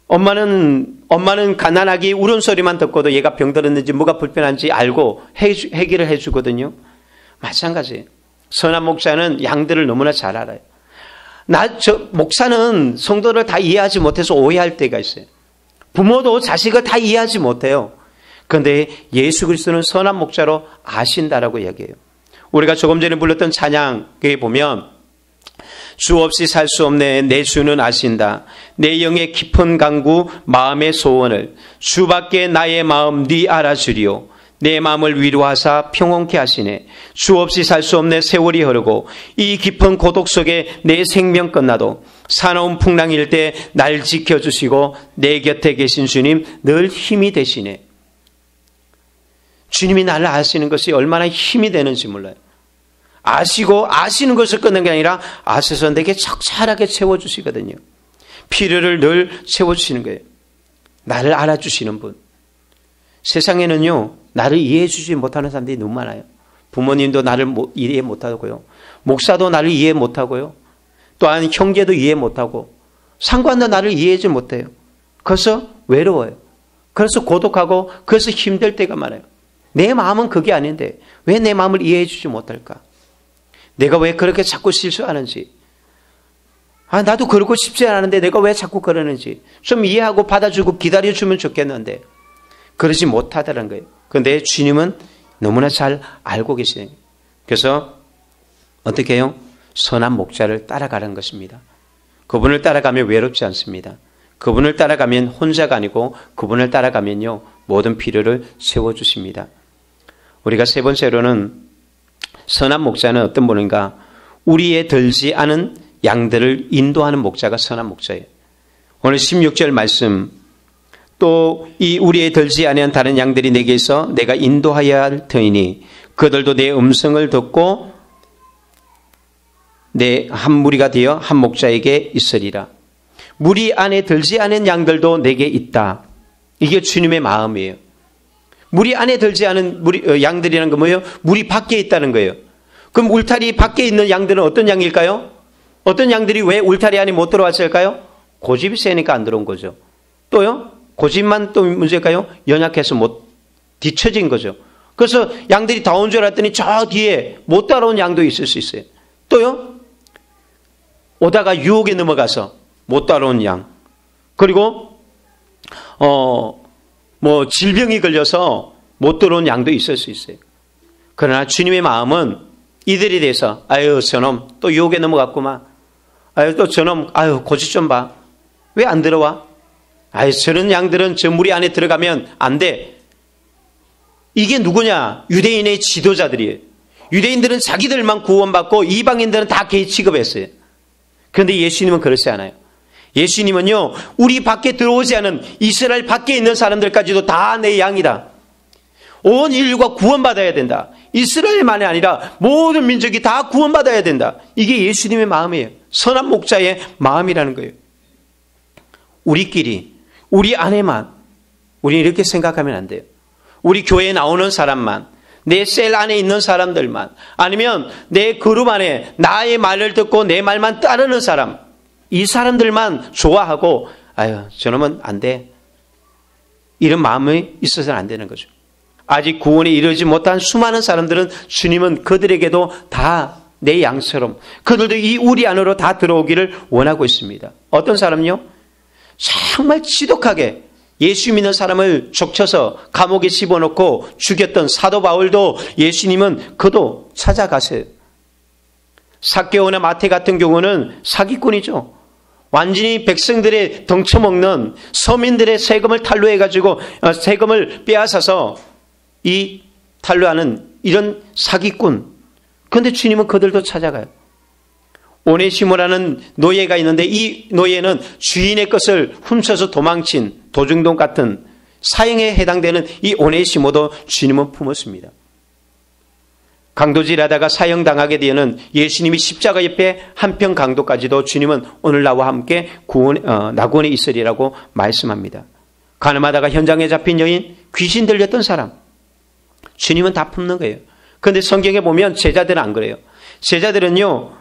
엄마는 가난하게 우는 소리만 듣고도 얘가 병들었는지 뭐가 불편한지 알고 해결을 해주거든요. 마찬가지예요. 선한 목자는 양들을 너무나 잘 알아요. 목사는 성도를 다 이해하지 못해서 오해할 때가 있어요. 부모도 자식을 다 이해하지 못해요. 그런데 예수 그리스도는 선한 목자로 아신다라고 이야기해요. 우리가 조금 전에 불렀던 찬양에 보면 주 없이 살 수 없네 내 주는 아신다. 내 영의 깊은 강구 마음의 소원을 주밖에 나의 마음 네 알아주리오. 내 마음을 위로하사 평온케 하시네. 주 없이 살 수 없네 세월이 흐르고 이 깊은 고독 속에 내 생명 끝나도 사나운 풍랑일 때 날 지켜주시고 내 곁에 계신 주님 늘 힘이 되시네. 주님이 나를 아시는 것이 얼마나 힘이 되는지 몰라요. 아시는 것을 끊는 게 아니라 아셔서 내게 적절하게 채워주시거든요. 필요를 늘 채워주시는 거예요. 나를 알아주시는 분. 세상에는요, 나를 이해해 주지 못하는 사람들이 너무 많아요. 부모님도 나를 이해 못하고요. 목사도 나를 이해 못하고요. 또한 형제도 이해 못하고 상관도 나를 이해하지 못해요. 그래서 외로워요. 그래서 고독하고 그래서 힘들 때가 많아요. 내 마음은 그게 아닌데 왜 내 마음을 이해해 주지 못할까? 내가 왜 그렇게 자꾸 실수하는지. 나도 그러고 싶지 않은데 내가 왜 자꾸 그러는지. 좀 이해하고 받아주고 기다려주면 좋겠는데 그러지 못하다는 거예요. 그런데 주님은 너무나 잘 알고 계시네요. 그래서 어떻게 해요? 선한 목자를 따라가는 것입니다. 그분을 따라가면 외롭지 않습니다. 그분을 따라가면 혼자가 아니고 그분을 따라가면요 모든 필요를 채워주십니다. 우리가 세 번째로는 선한 목자는 어떤 분인가? 우리에 들지 않은 양들을 인도하는 목자가 선한 목자예요. 오늘 16절 말씀 또 이 우리에 들지 아니한 다른 양들이 내게서 내가 인도하여야 할 터이니 그들도 내 음성을 듣고 내 한 무리가 되어 한 목자에게 있으리라. 무리 안에 들지 않은 양들도 내게 있다. 이게 주님의 마음이에요. 무리 안에 들지 않은 양들이라는 건 뭐예요? 무리 밖에 있다는 거예요. 그럼 울타리 밖에 있는 양들은 어떤 양일까요? 어떤 양들이 왜 울타리 안에 못 들어왔을까요? 고집이 세니까 안 들어온 거죠. 또요? 고집만 또 문제일까요? 연약해서 뒤처진 거죠. 그래서 양들이 다 온 줄 알았더니 저 뒤에 못 따라온 양도 있을 수 있어요. 또요? 오다가 유혹에 넘어가서 못 따라온 양. 그리고 질병이 걸려서 못 들어온 양도 있을 수 있어요. 그러나 주님의 마음은 이들에 대해서 아유 저놈 또 유혹에 넘어갔구만. 아유 또 저놈 아유 고집 좀 봐. 왜 안 들어와? 아유 저런 양들은 저 무리 안에 들어가면 안 돼. 이게 누구냐? 유대인의 지도자들이에요. 유대인들은 자기들만 구원받고 이방인들은 다 개인 취급했어요. 그런데 예수님은 그렇지 않아요. 예수님은요, 우리 밖에 들어오지 않은 이스라엘 밖에 있는 사람들까지도 다 내 양이다. 온 인류가 구원받아야 된다. 이스라엘만이 아니라 모든 민족이 다 구원받아야 된다. 이게 예수님의 마음이에요. 선한 목자의 마음이라는 거예요. 우리끼리, 우리 안에만, 우리는 이렇게 생각하면 안 돼요. 우리 교회에 나오는 사람만, 내 셀 안에 있는 사람들만, 아니면 내 그룹 안에 나의 말을 듣고 내 말만 따르는 사람, 이 사람들만 좋아하고 아유 저놈은 안 돼. 이런 마음이 있어서는 안 되는 거죠. 아직 구원에 이르지 못한 수많은 사람들은 주님은 그들에게도 다 내 양처럼 그들도 이 우리 안으로 다 들어오기를 원하고 있습니다. 어떤 사람요? 정말 지독하게 예수 믿는 사람을 족쳐서 감옥에 집어넣고 죽였던 사도 바울도 예수님은 그도 찾아가세요. 삭개오나 마태 같은 경우는 사기꾼이죠. 완전히 백성들의 덩쳐먹는 서민들의 세금을 탈루해가지고 세금을 빼앗아서 이 탈루하는 이런 사기꾼. 그런데 주님은 그들도 찾아가요. 오네시모라는 노예가 있는데 이 노예는 주인의 것을 훔쳐서 도망친 도중동 같은 사형에 해당되는 이 오네시모도 주님은 품었습니다. 강도질하다가 사형당하게 되는 예수님이 십자가 옆에 한평 강도까지도 주님은 오늘 나와 함께 낙원에 있으리라고 말씀합니다. 가늠하다가 현장에 잡힌 여인, 귀신 들렸던 사람, 주님은 다 품는 거예요. 그런데 성경에 보면 제자들은 안 그래요. 제자들은요,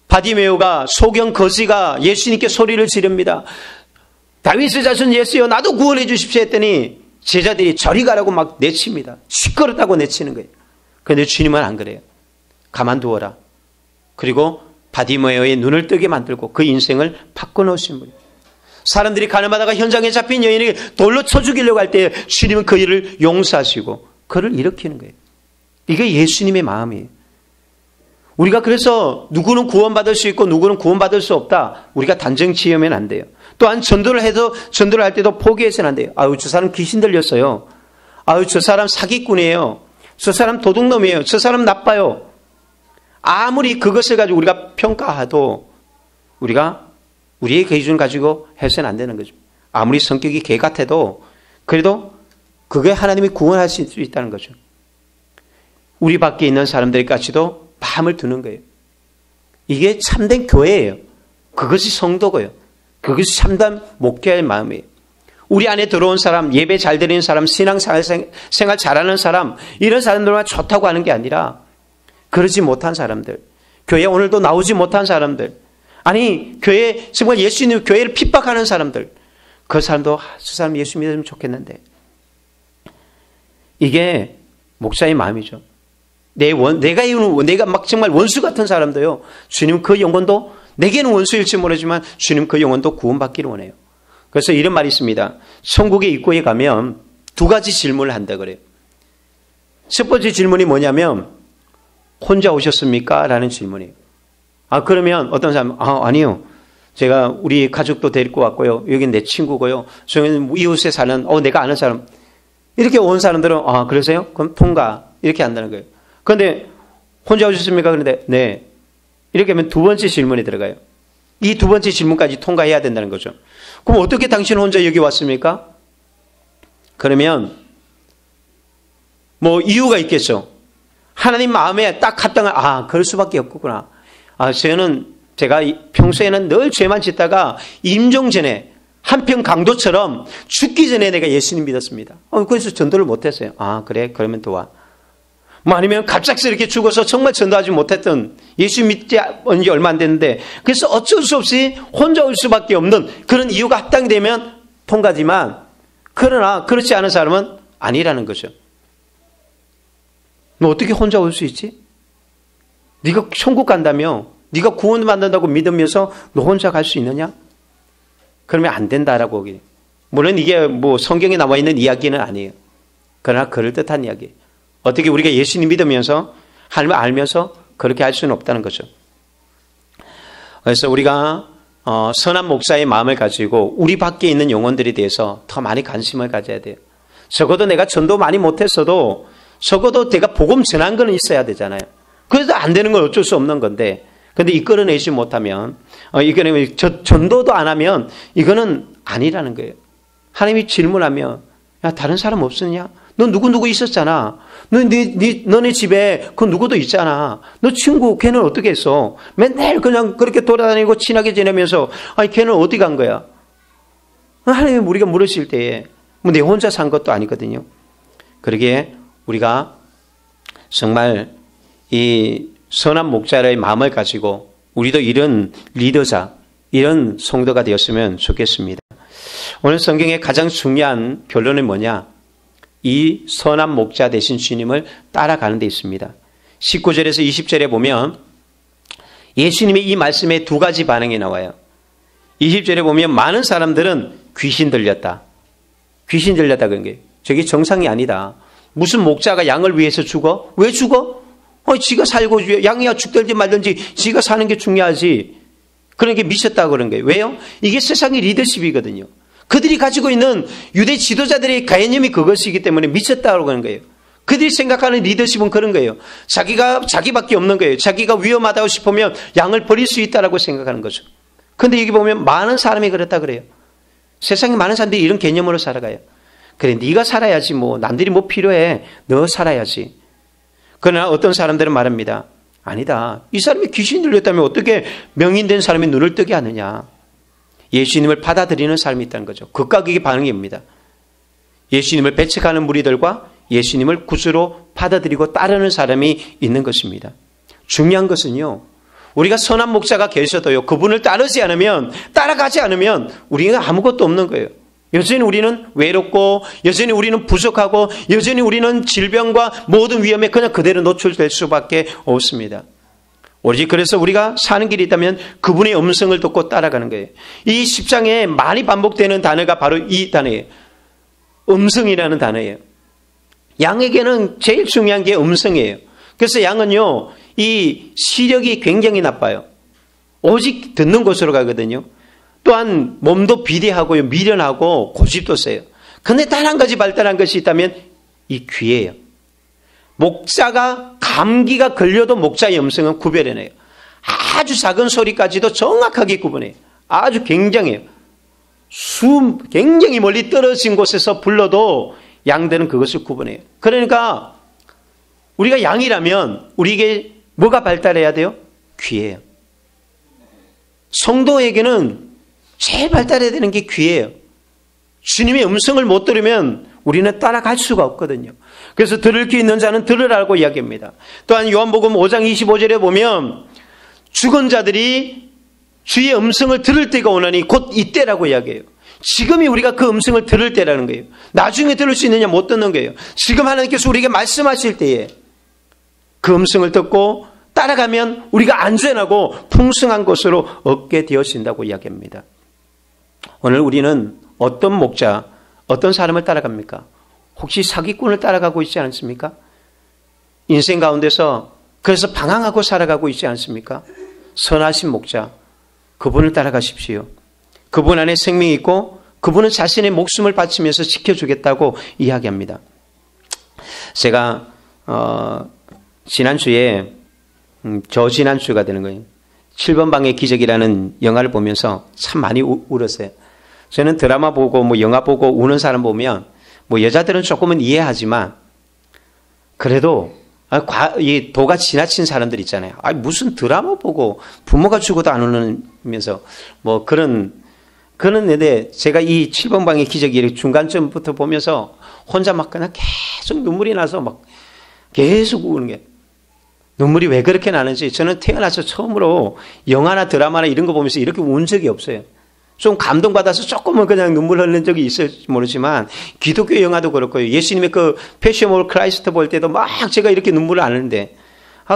바디메오가 소경 거지가 예수님께 소리를 지릅니다. 다윗의 자손 예수여 나도 구원해 주십시오 했더니 제자들이 저리 가라고 막 내칩니다. 시끄럽다고 내치는 거예요. 그런데 주님은 안 그래요. 가만두어라. 그리고 바디메오의 눈을 뜨게 만들고 그 인생을 바꿔놓으신 분이에요. 사람들이 가늠하다가 현장에 잡힌 여인에게 돌로 쳐 죽이려고 할 때 주님은 그 일을 용서하시고 그를 일으키는 거예요. 이게 예수님의 마음이에요. 우리가 그래서 누구는 구원받을 수 있고 누구는 구원받을 수 없다. 우리가 단정 지으면 안 돼요. 또한 전도를 할 때도 포기해서는 안 돼요. 아유, 저 사람 귀신 들렸어요. 아유, 저 사람 사기꾼이에요. 저 사람 도둑놈이에요. 저 사람 나빠요. 아무리 그것을 가지고 우리가 평가해도 우리가 우리의 기준 가지고 해서는 안 되는 거죠. 아무리 성격이 개 같아도 그래도 그게 하나님이 구원하실 수 있다는 거죠. 우리 밖에 있는 사람들까지도 마음을 두는 거예요. 이게 참된 교회예요. 그것이 성도고요. 그것이 참된 목회의 마음이에요. 우리 안에 들어온 사람, 예배 잘 드리는 사람, 신앙생활 잘하는 사람, 이런 사람들만 좋다고 하는 게 아니라 그러지 못한 사람들, 교회에 오늘도 나오지 못한 사람들, 아니 교회 정말 예수님 교회를 핍박하는 사람들, 그 사람도 저 사람 예수 믿으면 좋겠는데, 이게 목사의 마음이죠. 내가 막 정말 원수 같은 사람도요, 주님 그 영혼도 내게는 원수일지 모르지만 주님 그 영혼도 구원받기를 원해요. 그래서 이런 말이 있습니다. 천국의 입구에 가면 두 가지 질문을 한다 그래요. 첫 번째 질문이 뭐냐면 혼자 오셨습니까? 라는 질문이에요. 그러면 어떤 사람은 아니요. 제가 우리 가족도 데리고 왔고요. 여긴 내 친구고요. 저는 이웃에 사는 내가 아는 사람. 이렇게 온 사람들은 그러세요? 그럼 통과. 이렇게 한다는 거예요. 그런데 혼자 오셨습니까? 그런데 네. 이렇게 하면 두 번째 질문이 들어가요. 이 두 번째 질문까지 통과해야 된다는 거죠. 그럼 어떻게 당신 혼자 여기 왔습니까? 그러면 뭐 이유가 있겠죠. 하나님 마음에 딱 합당한 그럴 수밖에 없구나. 제가 평소에는 늘 죄만 짓다가 임종 전에 한평 강도처럼 죽기 전에 내가 예수님 믿었습니다. 그래서 전도를 못했어요. 그래? 그러면 또 와. 아니면 갑작스럽게 죽어서 정말 전도하지 못했던 예수 믿지 온 지 얼마 안 됐는데 그래서 어쩔 수 없이 혼자 올 수밖에 없는 그런 이유가 합당되면 통과지만 그러나 그렇지 않은 사람은 아니라는 거죠. 너 어떻게 혼자 올 수 있지? 네가 천국 간다며 네가 구원받는다고 믿으면서 너 혼자 갈 수 있느냐? 그러면 안 된다라고. 물론 이게 뭐 성경에 나와 있는 이야기는 아니에요. 그러나 그럴듯한 이야기예요. 어떻게 우리가 예수님 믿으면서 하나님을 알면서 그렇게 할 수는 없다는 거죠. 그래서 우리가 선한 목사의 마음을 가지고 우리 밖에 있는 영혼들에 대해서 더 많이 관심을 가져야 돼요. 적어도 내가 전도 많이 못했어도 적어도 내가 복음 전한 거는 있어야 되잖아요. 그래도 안 되는 건 어쩔 수 없는 건데 근데 이끌어내지 못하면 이거는 전도도 안 하면 이거는 아니라는 거예요. 하나님이 질문하면 야, 다른 사람 없었냐? 너 누구 있었잖아. 너네 집에 그 누구도 있잖아. 너 친구 걔는 어떻게 했어? 맨날 그냥 그렇게 돌아다니고 친하게 지내면서 아니 걔는 어디 간 거야? 하나님이 우리가 물으실 때에 뭐 내 혼자 산 것도 아니거든요. 그러기에 우리가 정말 이 선한 목자의 마음을 가지고 우리도 이런 리더자, 이런 성도가 되었으면 좋겠습니다. 오늘 성경의 가장 중요한 결론은 뭐냐? 이 선한 목자 되신 주님을 따라가는 데 있습니다. 19절에서 20절에 보면 예수님의 이 말씀에 두 가지 반응이 나와요. 20절에 보면 많은 사람들은 귀신 들렸다. 귀신 들렸다 그런 게 저게 정상이 아니다. 무슨 목자가 양을 위해서 죽어? 왜 죽어? 지가 살고 양이야 죽든지 말든지 지가 사는 게 중요하지. 그런 게 미쳤다고 그런 거예요. 왜요? 이게 세상의 리더십이거든요. 그들이 가지고 있는 유대 지도자들의 개념이 그것이기 때문에 미쳤다고 그런 거예요. 그들이 생각하는 리더십은 그런 거예요. 자기밖에 없는 거예요. 자기가 위험하다고 싶으면 양을 버릴 수 있다라고 생각하는 거죠. 그런데 여기 보면 많은 사람이 그렇다 그래요. 세상에 많은 사람들이 이런 개념으로 살아가요. 그래, 네가 살아야지 뭐 남들이 뭐 필요해. 너 살아야지. 그러나 어떤 사람들은 말합니다. 아니다. 이 사람이 귀신 들렸다면 어떻게 명인된 사람이 눈을 뜨게 하느냐. 예수님을 받아들이는 삶이 있다는 거죠. 극과 극의 반응입니다. 예수님을 배척하는 무리들과 예수님을 구주로 받아들이고 따르는 사람이 있는 것입니다. 중요한 것은요. 우리가 선한 목자가 계셔도요. 그분을 따라가지 않으면 우리가 아무것도 없는 거예요. 여전히 우리는 외롭고 여전히 우리는 부족하고 여전히 우리는 질병과 모든 위험에 그냥 그대로 노출될 수밖에 없습니다. 오직 그래서 우리가 사는 길이 있다면 그분의 음성을 듣고 따라가는 거예요. 이 10장에 많이 반복되는 단어가 바로 이 단어예요. 음성이라는 단어예요. 양에게는 제일 중요한 게 음성이에요. 그래서 양은요, 이 시력이 굉장히 나빠요. 오직 듣는 곳으로 가거든요. 또한 몸도 비대하고요, 미련하고 고집도 세요. 그런데 단 한 가지 발달한 것이 있다면 이 귀예요. 목자가 감기가 걸려도 목자의 음성은 구별해내요. 아주 작은 소리까지도 정확하게 구분해요. 아주 굉장해요. 굉장히 멀리 떨어진 곳에서 불러도 양들은 그것을 구분해요. 그러니까 우리가 양이라면 우리에게 뭐가 발달해야 돼요? 귀예요. 성도에게는 제일 발달해야 되는 게 귀예요. 주님의 음성을 못 들으면 우리는 따라갈 수가 없거든요. 그래서 들을 귀 있는 자는 들으라고 이야기합니다. 또한 요한복음 5장 25절에 보면 죽은 자들이 주의 음성을 들을 때가 오나니 곧 이때라고 이야기해요. 지금이 우리가 그 음성을 들을 때라는 거예요. 나중에 들을 수 있느냐 못 듣는 거예요. 지금 하나님께서 우리에게 말씀하실 때에 그 음성을 듣고 따라가면 우리가 안전하고 풍성한 것으로 얻게 되어진다고 이야기합니다. 오늘 우리는 어떤 목자, 어떤 사람을 따라갑니까? 혹시 사기꾼을 따라가고 있지 않습니까? 인생 가운데서 그래서 방황하고 살아가고 있지 않습니까? 선하신 목자, 그분을 따라가십시오. 그분 안에 생명이 있고 그분은 자신의 목숨을 바치면서 지켜주겠다고 이야기합니다. 제가 지난주에 저지난주가 되는 거예요. 7번 방의 기적이라는 영화를 보면서 참 많이 울었어요. 저는 드라마 보고 뭐 영화 보고 우는 사람 보면 뭐 여자들은 조금은 이해하지만 그래도 이 도가 지나친 사람들 있잖아요. 무슨 드라마 보고 부모가 죽어도 안 우면서 뭐 그런데 제가 이 7번 방의 기적이 중간쯤부터 보면서 혼자 막 그냥 계속 눈물이 나서 막 계속 우는 게 눈물이 왜 그렇게 나는지 저는 태어나서 처음으로 영화나 드라마나 이런 거 보면서 이렇게 운 적이 없어요. 좀 감동받아서 조금은 그냥 눈물 흘린 적이 있을지 모르지만 기독교 영화도 그렇고요. 예수님의 그 패션 오브 크라이스트 볼 때도 막 제가 이렇게 눈물을 안 흘리는데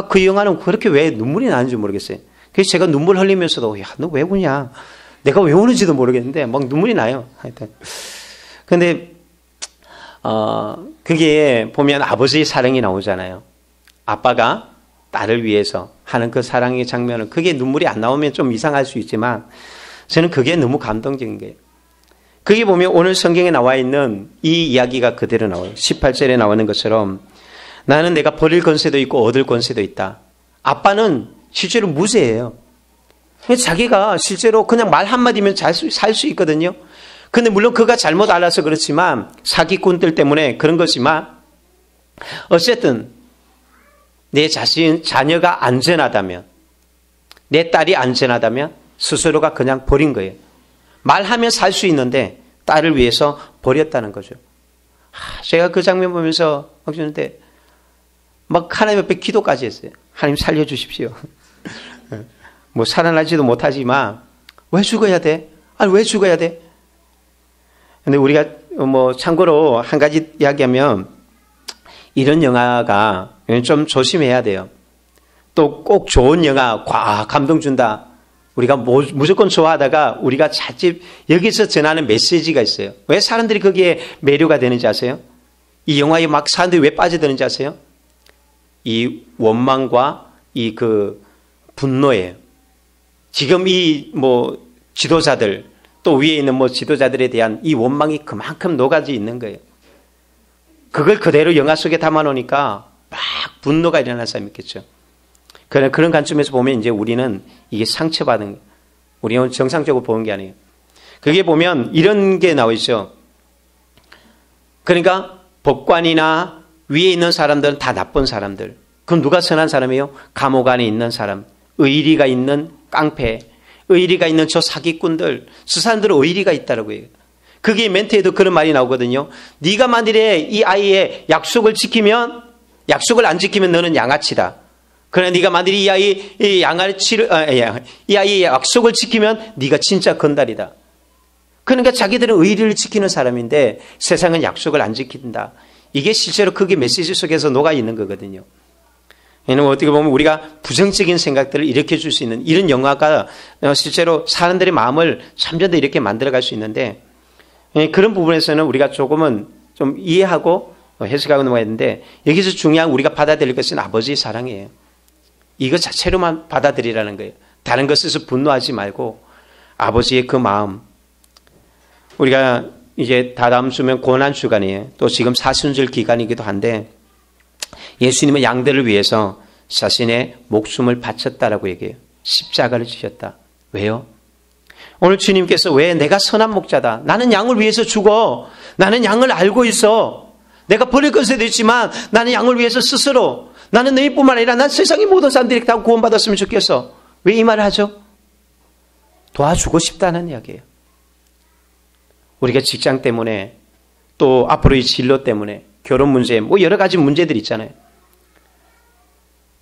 그 영화는 그렇게 왜 눈물이 나는지 모르겠어요. 그래서 제가 눈물 흘리면서도 야, 너 왜 우냐? 내가 왜 우는지도 모르겠는데 막 눈물이 나요. 하여튼. 근데 그게 보면 아버지의 사랑이 나오잖아요. 아빠가 딸을 위해서 하는 그 사랑의 장면은 그게 눈물이 안 나오면 좀 이상할 수 있지만 저는 그게 너무 감동적인 거예요. 그게 보면 오늘 성경에 나와 있는 이 이야기가 그대로 나와요. 18절에 나오는 것처럼 나는 내가 버릴 권세도 있고 얻을 권세도 있다. 아빠는 실제로 무죄예요. 자기가 실제로 그냥 말 한마디면 살 수 있거든요. 근데 물론 그가 잘못 알아서 그렇지만 사기꾼들 때문에 그런 거지만 어쨌든 내 자녀가 안전하다면, 내 딸이 안전하다면 스스로가 그냥 버린 거예요. 말하면 살 수 있는데 딸을 위해서 버렸다는 거죠. 제가 그 장면 보면서 막 주는데 막 하나님 앞에 기도까지 했어요. 하나님 살려주십시오. 뭐 살아나지도 못하지만 왜 죽어야 돼? 아니 왜 죽어야 돼? 근데 우리가 뭐 참고로 한 가지 이야기하면 이런 영화가 좀 조심해야 돼요. 또 꼭 좋은 영화, 감동 준다. 우리가 무조건 좋아하다가 우리가 자칫 여기서 전하는 메시지가 있어요. 왜 사람들이 거기에 매료가 되는지 아세요? 이 영화에 막 사람들이 왜 빠져드는지 아세요? 이 원망과 이 그 분노예요. 지금 이 뭐 지도자들 또 위에 있는 뭐 지도자들에 대한 이 원망이 그만큼 녹아져 있는 거예요. 그걸 그대로 영화 속에 담아놓으니까 막 분노가 일어날 사람이 있겠죠. 그런 관점에서 보면 이제 우리는 이게 상처받은 거예요. 우리는 정상적으로 보는 게 아니에요. 그게 보면 이런 게 나와 있죠. 그러니까 법관이나 위에 있는 사람들은 다 나쁜 사람들. 그럼 누가 선한 사람이에요? 감옥 안에 있는 사람, 의리가 있는 깡패, 의리가 있는 저 사기꾼들, 저 사람들은 의리가 있다라고 해요. 그게 멘트에도 그런 말이 나오거든요. 네가 만일에 이 아이의 약속을 지키면, 약속을 안 지키면 너는 양아치다. 그러나 네가 만일에 이 아이의 약속을 지키면 네가 진짜 건달이다. 그러니까 자기들은 의리를 지키는 사람인데 세상은 약속을 안 지킨다. 이게 실제로 그게 메시지 속에서 녹아 있는 거거든요. 어떻게 보면 우리가 부정적인 생각들을 일으켜줄 수 있는 이런 영화가 실제로 사람들의 마음을 참전도 이렇게 만들어갈 수 있는데 그런 부분에서는 우리가 조금은 좀 이해하고 해석하고 넘어가야 되는데 여기서 중요한 우리가 받아들일 것은 아버지의 사랑이에요. 이거 자체로만 받아들이라는 거예요. 다른 것에서 분노하지 말고 아버지의 그 마음. 우리가 이제 다다음 주면 고난주간이에요. 또 지금 사순절 기간이기도 한데 예수님은 양들을 위해서 자신의 목숨을 바쳤다라고 얘기해요. 십자가를 지셨다. 왜요? 오늘 주님께서 왜 내가 선한 목자다. 나는 양을 위해서 죽어. 나는 양을 알고 있어. 내가 버릴 것에도 있지만 나는 양을 위해서 스스로 나는 너희뿐만 아니라 난 세상의 모든 사람들이 다 구원받았으면 좋겠어. 왜 이 말을 하죠? 도와주고 싶다는 이야기예요. 우리가 직장 때문에 또 앞으로의 진로 때문에 결혼 문제 뭐 여러 가지 문제들이 있잖아요.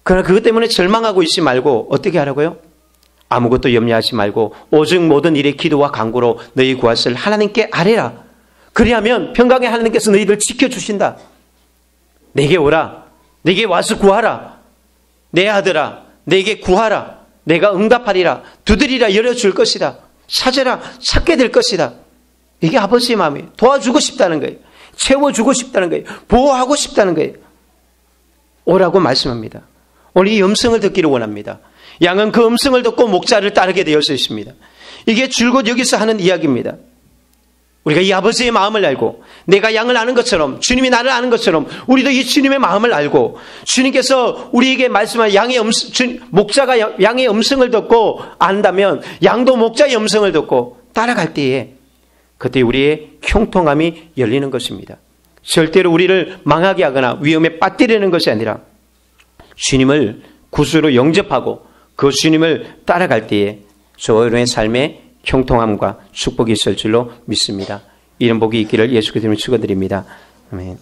그러나 그것 때문에 절망하고 있지 말고 어떻게 하라고요? 아무것도 염려하지 말고 오직 모든 일의 기도와 간구로 너희 구하시를 하나님께 아뢰라. 그리하면 평강의 하나님께서 너희들 지켜주신다. 내게 오라. 내게 와서 구하라. 내 아들아 내게 구하라. 내가 응답하리라. 두드리라 열어줄 것이다. 찾으라 찾게 될 것이다. 이게 아버지의 마음이에요. 도와주고 싶다는 거예요. 채워주고 싶다는 거예요. 보호하고 싶다는 거예요. 오라고 말씀합니다. 오늘 이 음성을 듣기를 원합니다. 양은 그 음성을 듣고 목자를 따르게 되어서 있습니다. 이게 줄곧 여기서 하는 이야기입니다. 우리가 이 아버지의 마음을 알고 내가 양을 아는 것처럼 주님이 나를 아는 것처럼 우리도 이 주님의 마음을 알고 주님께서 우리에게 말씀한 목자가 양의 음성을 듣고 안다면 양도 목자의 음성을 듣고 따라갈 때에 그때 우리의 형통함이 열리는 것입니다. 절대로 우리를 망하게 하거나 위험에 빠뜨리는 것이 아니라 주님을 구주로 영접하고 그 주님을 따라갈 때에 저의 삶에 형통함과 축복이 있을 줄로 믿습니다. 이런 복이 있기를 예수 그리스도로 축원드립니다. 아멘.